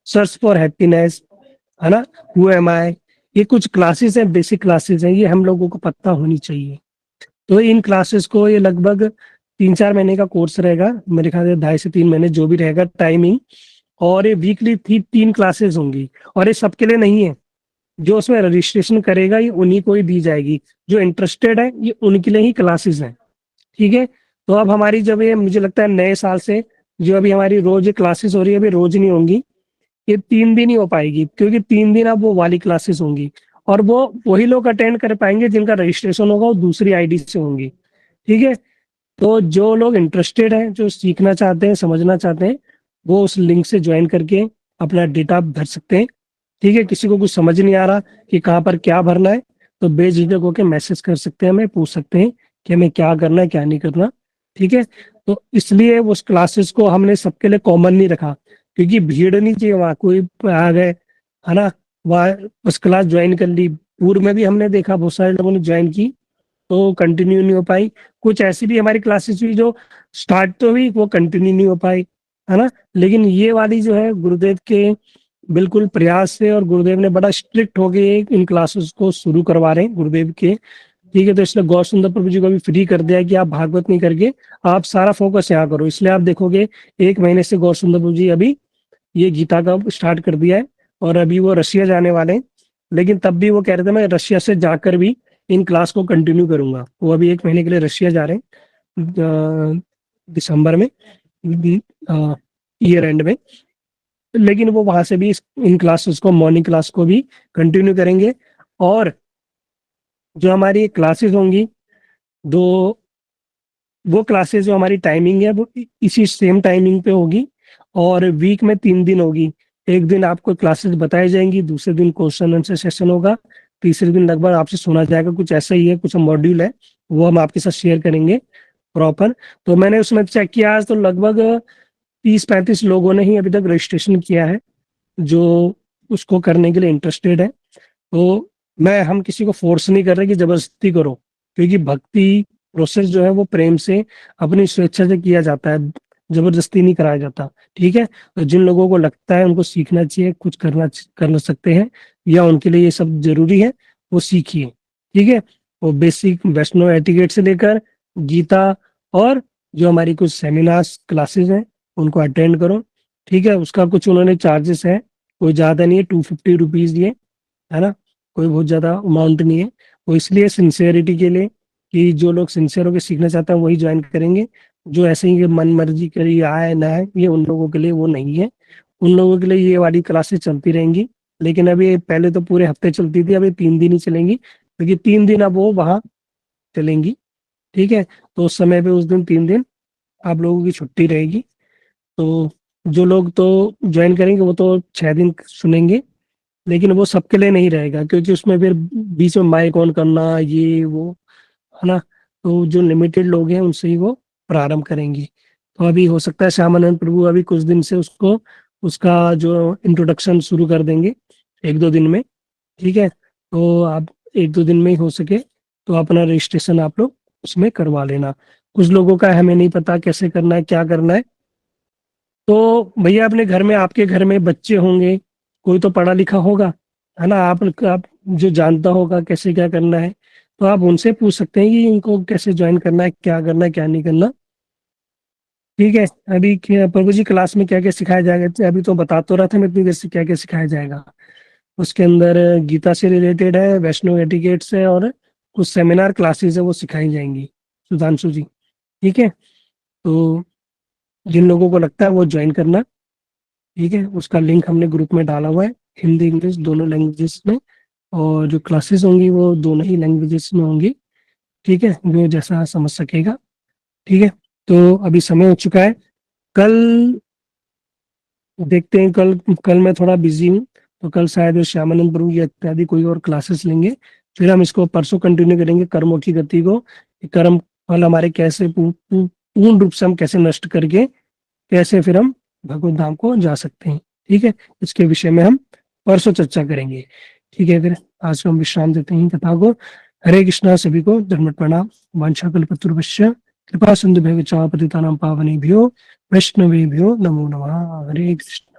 search for happiness, है ना, हु एम आई, ये कुछ क्लासेस हैं, बेसिक क्लासेस हैं, ये हम लोगों को पता होनी चाहिए। तो इन क्लासेस को, ये लगभग 3-4 महीने का कोर्स रहेगा, मेरे ख्याल से 2.5 से 3 महीने जो भी रहेगा टाइमिंग, और ये वीकली 3 क्लासेस होंगी। और ये सबके लिए नहीं है, जो उसमें रजिस्ट्रेशन करेगा ये उन्हीं को ही दी जाएगी, जो इंटरेस्टेड है ये उनके लिए ही क्लासेस हैं। ठीक है, तो अब हमारी जब ये, मुझे लगता है नए साल से जो अभी हमारी रोज क्लासेस हो रही है, अभी रोज नहीं होंगी, ये 3 दिन ही हो पाएगी, क्योंकि 3 दिन अब वो वाली क्लासेस होंगी, और वो वही लोग अटेंड कर पाएंगे जिनका रजिस्ट्रेशन होगा, वो दूसरी आईडी से होंगी। ठीक है, तो जो लोग इंटरेस्टेड हैं, जो सीखना चाहते हैं, समझना चाहते हैं, वो उस लिंक से ज्वाइन करके अपना डेटा भर सकते हैं। ठीक है, किसी को कुछ समझ नहीं आ रहा कि कहाँ पर क्या भरना है, तो बेझिझक होकर मैसेज कर सकते हैं, हमें पूछ सकते हैं कि हमें क्या करना है क्या नहीं करना। ठीक है, तो इसलिए उस क्लासेस को हमने सबके लिए कॉमन नहीं रखा, क्योंकि भीड़ नहीं चाहिए वहाँ, कोई आ गए, है ना, वहाँ उस क्लास ज्वाइन कर ली, पूर्व में भी हमने देखा बहुत सारे लोगों ने ज्वाइन की तो कंटिन्यू नहीं हो पाई। कुछ ऐसी भी हमारी क्लासेस हुई जो स्टार्ट तो हुई, वो कंटिन्यू नहीं हो पाई, है ना। लेकिन ये वाली जो है गुरुदेव के बिल्कुल प्रयास से, और गुरुदेव ने बड़ा स्ट्रिक्ट हो गए इन क्लासेस को शुरू करवा रहे हैं गुरुदेव के। ठीक है, तो इसलिए गौर सुंदर प्रभु जी को भी फ्री कर दिया है कि आप भागवत नहीं करके आप सारा फोकस यहाँ करो। इसलिए आप देखोगे 1 महीने से गौर सुंदर प्रभु जी अभी ये गीता का स्टार्ट कर दिया है, और अभी वो रशिया जाने वाले हैं, लेकिन तब भी वो कह रहे थे मैं रशिया से जाकर भी इन क्लास को कंटिन्यू करूंगा। वो अभी 1 महीने के लिए रशिया जा रहे हैं दिसंबर में, ईयर एंड में, लेकिन वो वहां से भी इन क्लासेस को, मॉर्निंग क्लास को भी कंटिन्यू करेंगे। और जो हमारी क्लासेस होंगी, दो वो क्लासेस जो हमारी टाइमिंग है वो इसी सेम टाइमिंग पे होगी, और वीक में 3 दिन होगी। एक दिन आपको क्लासेस बताई जाएंगी, दूसरे दिन क्वेश्चन आंसर सेशन होगा, तीसरे दिन लगभग आपसे सुना जाएगा, कुछ ऐसा ही है, कुछ मॉड्यूल है, वो हम आपके साथ शेयर करेंगे प्रॉपर। तो मैंने उसमें चेक किया, आज तो लगभग 30-35 लोगों ने ही अभी तक रजिस्ट्रेशन किया है जो उसको करने के लिए इंटरेस्टेड है। तो मैं हम किसी को फोर्स नहीं कर रहे कि जबरदस्ती करो, क्योंकि भक्ति प्रोसेस जो है वो प्रेम से अपनी स्वेच्छा से किया जाता है, जबरदस्ती नहीं कराया जाता। ठीक है, तो जिन लोगों को लगता है उनको सीखना चाहिए, कुछ कर सकते हैं, या उनके लिए ये सब जरूरी है, वो सीखिए। ठीक है, वो बेसिक वैष्णव एटिकेट से लेकर गीता और जो हमारी कुछ सेमिनार्स क्लासेस हैं उनको अटेंड करो। ठीक है, उसका कुछ उन्होंने चार्जेस है, कोई ज़्यादा नहीं है, 250 रुपीज़ ये, है ना, कोई बहुत ज़्यादा अमाउंट नहीं है। वो इसलिए सिंसेरिटी के लिए कि जो लोग सिंसियर होकर सीखना चाहते हैं वही ज्वाइन करेंगे, जो ऐसे ही मन मर्जी करी आए ना आए, ये उन लोगों के लिए वो नहीं है। उन लोगों के लिए ये वाली क्लासेस चलती रहेंगी, लेकिन अभी पहले तो पूरे हफ्ते चलती थी, अभी 3 दिन ही चलेंगी, क्योंकि 3 दिन अब वो वहाँ चलेंगी। ठीक है, तो उस समय पे उस दिन 3 दिन आप लोगों की छुट्टी रहेगी। तो जो लोग तो ज्वाइन करेंगे वो तो 6 दिन सुनेंगे, लेकिन वो सबके लिए नहीं रहेगा, क्योंकि उसमें फिर बीच में माइक ऑन करना ये वो, है ना। तो जो लिमिटेड लोग हैं उनसे ही वो प्रारंभ करेंगी। तो अभी हो सकता है श्यामानंद प्रभु अभी कुछ दिन से उसको उसका जो इंट्रोडक्शन शुरू कर देंगे 1-2 दिन में। ठीक है, तो आप 1-2 दिन में ही हो सके तो अपना रजिस्ट्रेशन आप लोग उसमें करवा लेना। कुछ लोगों का हमें नहीं पता कैसे करना है, क्या करना है, तो भैया अपने घर में, आपके घर में बच्चे होंगे, कोई तो पढ़ा लिखा होगा, है ना, आप जो जानता होगा कैसे क्या करना है, तो आप उनसे पूछ सकते हैं कि इनको कैसे ज्वाइन करना है, क्या करना है, क्या नहीं करना। ठीक है, अभी प्रभु जी क्लास में क्या क्या सिखाया जाएगा, अभी तो बता तो रहा था मैं इतनी देर से क्या क्या सिखाया जाएगा। उसके अंदर गीता से रिलेटेड है, वैष्णव एटिकेट से, और कुछ सेमिनार क्लासेस है वो सिखाई जाएंगी सुधांशु जी। ठीक है, तो जिन लोगों को लगता है वो ज्वाइन करना। ठीक है, उसका लिंक हमने ग्रुप में डाला हुआ है, हिंदी इंग्लिश दोनों लैंग्वेजेस में, और जो क्लासेस होंगी वो दोनों ही लैंग्वेजेस में होंगी। ठीक है, जो जैसा समझ सकेगा। ठीक है, तो अभी समय हो चुका है, कल देखते हैं, कल कल मैं थोड़ा बिजी हूँ, तो कल शायद श्यामानंद प्रभु या इत्यादि कोई और क्लासेस लेंगे, फिर हम इसको परसों कंटिन्यू करेंगे, कर्मों की गति को, कर्म फल हमारे कैसे पूर्ण रूप से हम कैसे नष्ट करके कैसे फिर हम भगवत धाम को जा सकते हैं। ठीक है, इसके विषय में हम परसों चर्चा करेंगे। ठीक है, फिर आज हम विश्राम देते हैं कथा को। हरे कृष्णा, सभी को धर्म प्रणाम। वांछाकल्पतरुभ्यश्च कृपा सिंधुभ्यश्च पतितानां पावनेभ्यो वैष्णवेभ्यो नमो नमः। हरे कृष्ण।